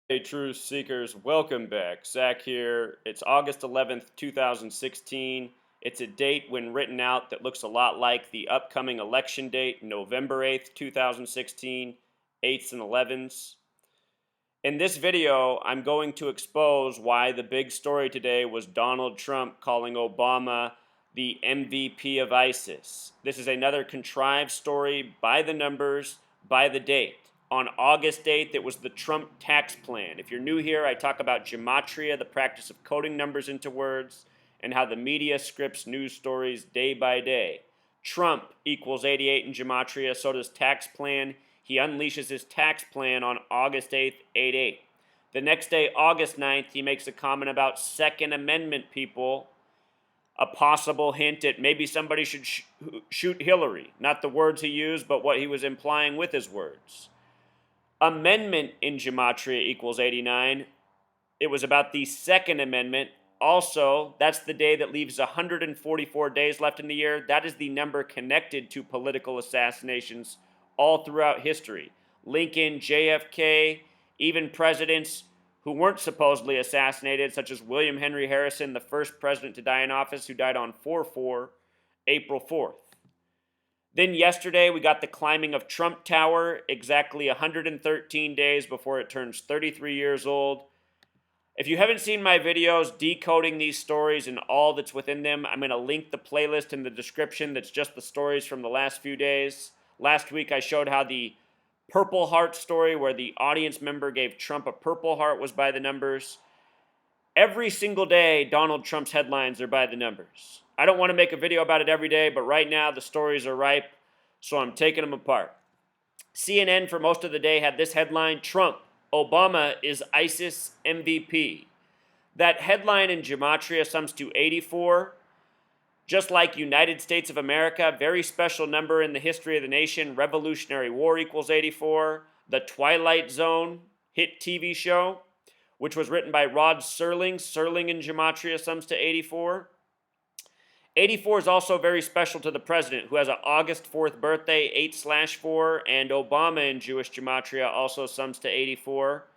Hey, truth seekers, welcome back. Zach here. It's August 11th, 2016. It's a date when written out that looks a lot like the upcoming election date, November 8th, 2016, 8s and 11s. In this video, I'm going to expose why the big story today was Donald Trump calling Obama the MVP of ISIS. This is another contrived story by the numbers, by the date. On August 8th, it was the Trump tax plan. If you're new here, I talk about gematria, the practice of coding numbers into words, and how the media scripts news stories day by day. Trump equals 88 in gematria, so does tax plan. He unleashes his tax plan on August 8th, 8/8. The next day, August 9th, he makes a comment about Second Amendment people, a possible hint at maybe somebody should shoot Hillary. Not the words he used, but what he was implying with his words. Amendment in gematria equals 89. It was about the Second Amendment. Also, that's the day that leaves 144 days left in the year. That is the number connected to political assassinations all throughout history. Lincoln, JFK, even presidents who weren't supposedly assassinated, such as William Henry Harrison, the first president to die in office, who died on 4/4, April 4th. Then yesterday, we got the climbing of Trump Tower, exactly 113 days before it turns 33 years old. If you haven't seen my videos decoding these stories and all that's within them, I'm going to link the playlist in the description that's just the stories from the last few days. Last week, I showed how the Purple Heart story, where the audience member gave Trump a Purple Heart, was by the numbers. Every single day, Donald Trump's headlines are by the numbers. I don't want to make a video about it every day, but right now the stories are ripe, so I'm taking them apart. CNN for most of the day had this headline: Trump, Obama is ISIS MVP. That headline in gematria sums to 84. Just like United States of America, very special number in the history of the nation, Revolutionary War equals 84. The Twilight Zone hit TV show, which was written by Rod Serling. Serling in gematria sums to 84. 84 is also very special to the president, who has an August 4th birthday, 8/4, and Obama in Jewish gematria also sums to 84.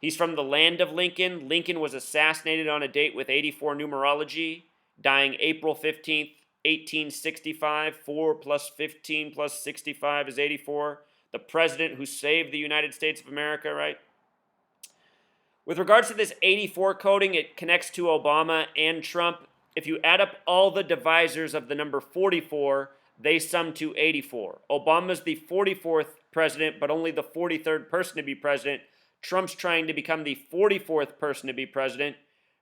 He's from the land of Lincoln. Lincoln was assassinated on a date with 84 numerology, dying April 15th, 1865. 4 plus 15 plus 65 is 84. The president who saved the United States of America, right? With regards to this 84 coding, it connects to Obama and Trump. If you add up all the divisors of the number 44, they sum to 84. Obama's the 44th president, but only the 43rd person to be president. Trump's trying to become the 44th person to be president.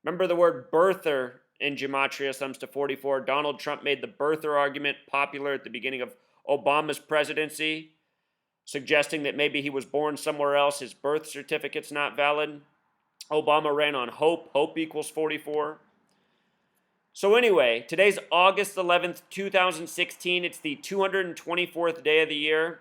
Remember the word birther in gematria sums to 44. Donald Trump made the birther argument popular at the beginning of Obama's presidency, suggesting that maybe he was born somewhere else, his birth certificate's not valid. Obama ran on hope. Hope equals 44. So anyway, today's August 11th, 2016. It's the 224th day of the year.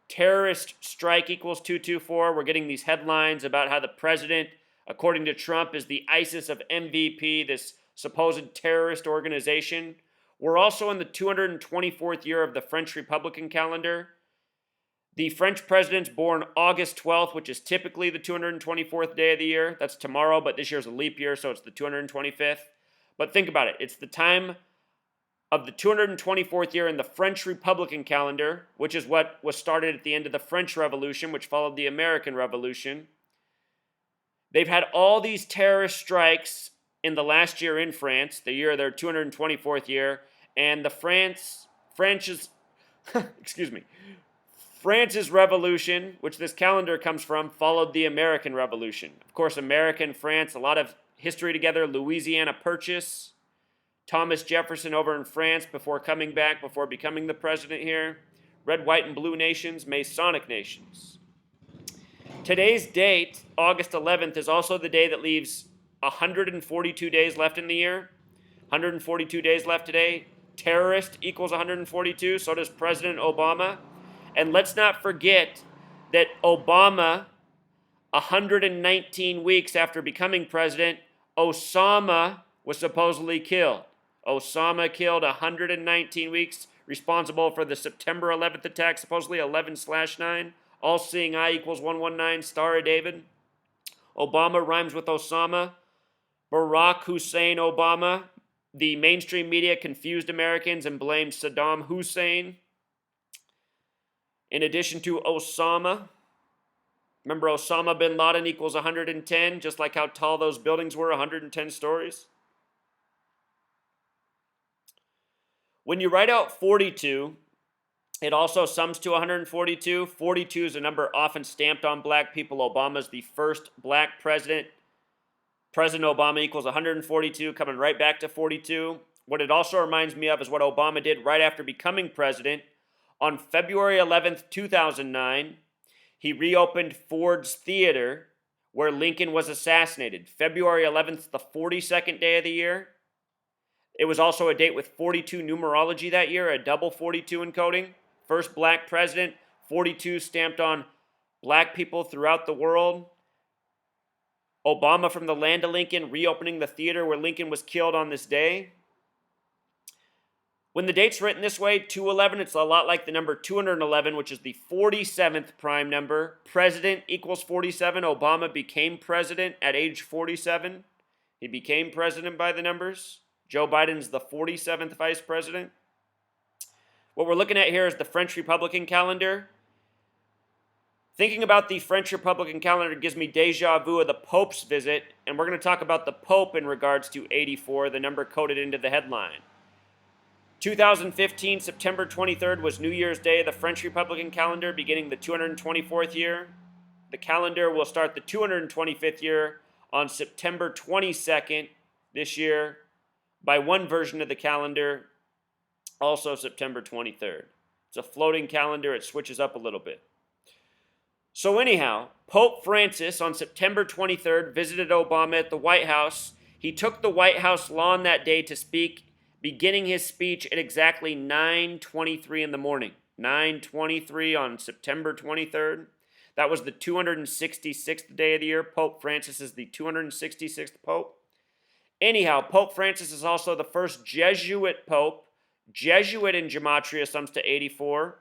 Terrorist strike equals 224. We're getting these headlines about how the president, according to Trump, is the ISIS of MVP, this supposed terrorist organization. We're also in the 224th year of the French Republican calendar. The French president's born August 12th, which is typically the 224th day of the year. That's tomorrow, but this year's a leap year, so it's the 225th. But think about it. It's the time of the 224th year in the French Republican calendar, which is what was started at the end of the French Revolution, which followed the American Revolution. They've had all these terrorist strikes in the last year in France, the year of their 224th year, and France's France's revolution, which this calendar comes from, followed the American Revolution. Of course, America and France, a lot of history together. Louisiana Purchase, Thomas Jefferson over in France before coming back, before becoming the president here. Red, white, and blue nations, Masonic nations. Today's date, August 11th, is also the day that leaves 142 days left in the year. 142 days left today. Terrorist equals 142, so does President Obama. And let's not forget that Obama, 119 weeks after becoming president, Osama was supposedly killed. Osama killed 119 weeks, responsible for the September 11th attack, supposedly 11/9. All seeing eye equals 119, Star of David. Obama rhymes with Osama. Barack Hussein Obama. The mainstream media confused Americans and blamed Saddam Hussein. In addition to Osama, remember Osama bin Laden equals 110, just like how tall those buildings were, 110 stories. When you write out 42, it also sums to 142. 42 is a number often stamped on black people. Obama's the first black president. President Obama equals 142, coming right back to 42. What it also reminds me of is what Obama did right after becoming president. On February 11th, 2009, he reopened Ford's Theater where Lincoln was assassinated. February 11th, the 42nd day of the year. It was also a date with 42 numerology that year, a double 42 encoding. First black president, 42 stamped on black people throughout the world. Obama from the land of Lincoln reopening the theater where Lincoln was killed on this day. When the date's written this way, 211, it's a lot like the number 211, which is the 47th prime number. President equals 47. Obama became president at age 47. He became president by the numbers. Joe Biden's the 47th vice president. What we're looking at here is the French Republican calendar. Thinking about the French Republican calendar gives me deja vu of the Pope's visit, and we're going to talk about the Pope in regards to 84, the number coded into the headline. 2015, September 23rd was New Year's Day, the French Republican calendar, beginning the 224th year. The calendar will start the 225th year on September 22nd this year by one version of the calendar, also September 23rd. It's a floating calendar. It switches up a little bit. So anyhow, Pope Francis on September 23rd visited Obama at the White House. He took the White House lawn that day to speak, beginning his speech at exactly 9:23 in the morning. 9:23 on September 23rd. That was the 266th day of the year. Pope Francis is the 266th Pope. Anyhow, Pope Francis is also the first Jesuit Pope. Jesuit in gematria sums to 84.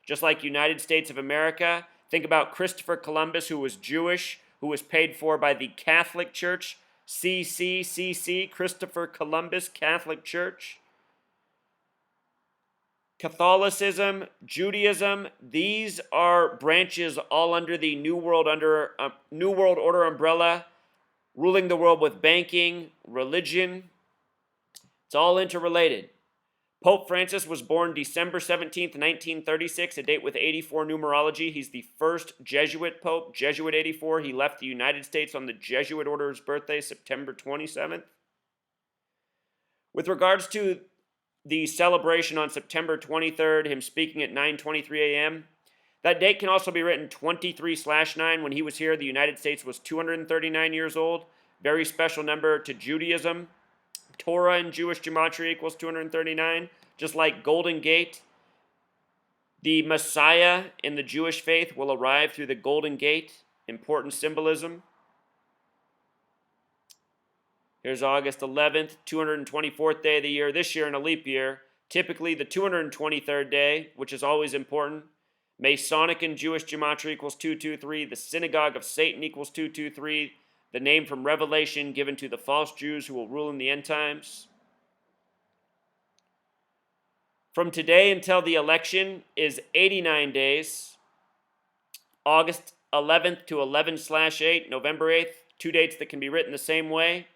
Just like United States of America. Think about Christopher Columbus, who was Jewish, who was paid for by the Catholic Church. CCCC, Christopher Columbus Catholic Church. Catholicism, Judaism, these are branches all under the New World Order umbrella, ruling the world with banking, religion. It's all interrelated. Pope Francis was born December 17th, 1936, a date with 84 numerology. He's the first Jesuit Pope, Jesuit 84. He left the United States on the Jesuit Order's birthday, September 27th. With regards to the celebration on September 23rd, him speaking at 9:23 a.m., that date can also be written 23/9. When he was here, the United States was 239 years old. Very special number to Judaism. Torah in Jewish gematria equals 239. Just like Golden Gate, the Messiah in the Jewish faith will arrive through the Golden Gate. Important symbolism. Here's August 11th, 224th day of the year. This year in a leap year, typically the 223rd day, which is always important. Masonic in Jewish gematria equals 223. The synagogue of Satan equals 223. The name from Revelation given to the false Jews who will rule in the end times. From today until the election is 89 days. August 11th to 11/8, November 8th, two dates that can be written the same way.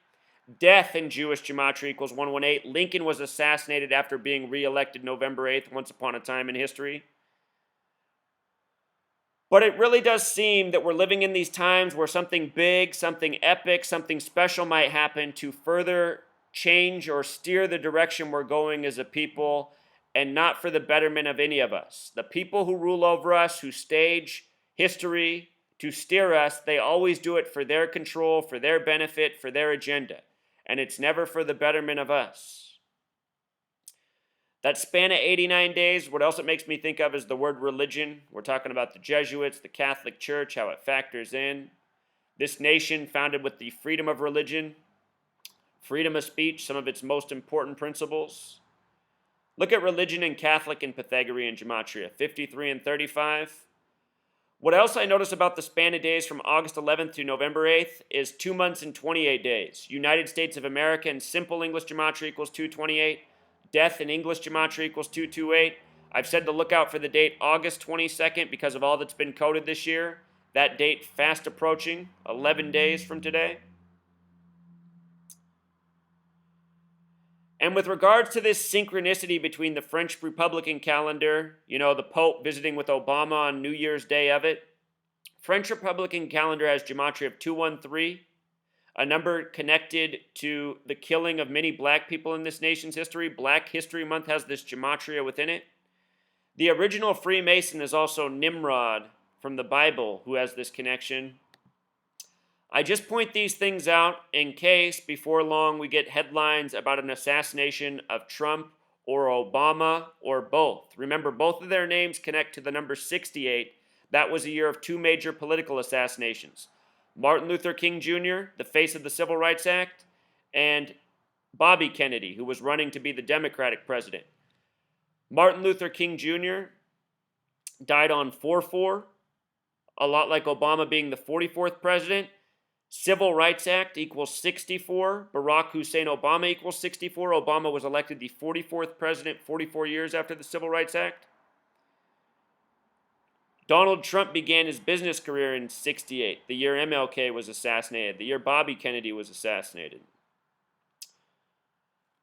Death in Jewish gematria equals 118. Lincoln was assassinated after being re-elected November 8th, once upon a time in history. But it really does seem that we're living in these times where something big, something epic, something special might happen to further change or steer the direction we're going as a people, and not for the betterment of any of us. The people who rule over us, who stage history to steer us, they always do it for their control, for their benefit, for their agenda. And it's never for the betterment of us. That span of 89 days, what else it makes me think of is the word religion. We're talking about the Jesuits, the Catholic Church, how it factors in. This nation founded with the freedom of religion, freedom of speech, some of its most important principles. Look at religion in Catholic and Pythagorean gematria, 53 and 35. What else I notice about the span of days from August 11th to November 8th is 2 months and 28 days. United States of America in simple English gematria equals 228. Death in English gematria equals 228. I've said to look out for the date August 22nd because of all that's been coded this year. That date fast approaching, 11 days from today. And with regards to this synchronicity between the French Republican calendar, the Pope visiting with Obama on New Year's Day of it, French Republican calendar has gematria of 213, a number connected to the killing of many black people in this nation's history. Black History Month has this gematria within it. The original Freemason is also Nimrod from the Bible, who has this connection. I just point these things out in case before long we get headlines about an assassination of Trump or Obama or both. Remember, both of their names connect to the number 68. That was a year of two major political assassinations. Martin Luther King Jr., the face of the Civil Rights Act, and Bobby Kennedy, who was running to be the Democratic president. Martin Luther King Jr. died on 4/4, a lot like Obama being the 44th president. Civil Rights Act equals 64. Barack Hussein Obama equals 64. Obama was elected the 44th president 44 years after the Civil Rights Act. Donald Trump began his business career in 68, the year MLK was assassinated, the year Bobby Kennedy was assassinated.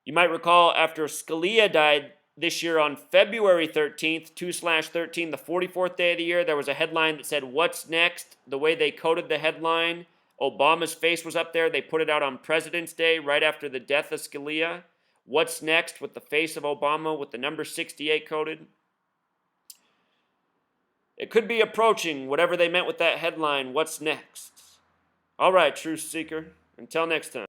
You might recall after Scalia died this year on February 13th, 2/13, the 44th day of the year, there was a headline that said, "What's next?" The way they coded the headline, Obama's face was up there. They put it out on President's Day right after the death of Scalia. What's next with the face of Obama with the number 68 coded? It could be approaching whatever they meant with that headline, what's next? All right, truth seeker, until next time.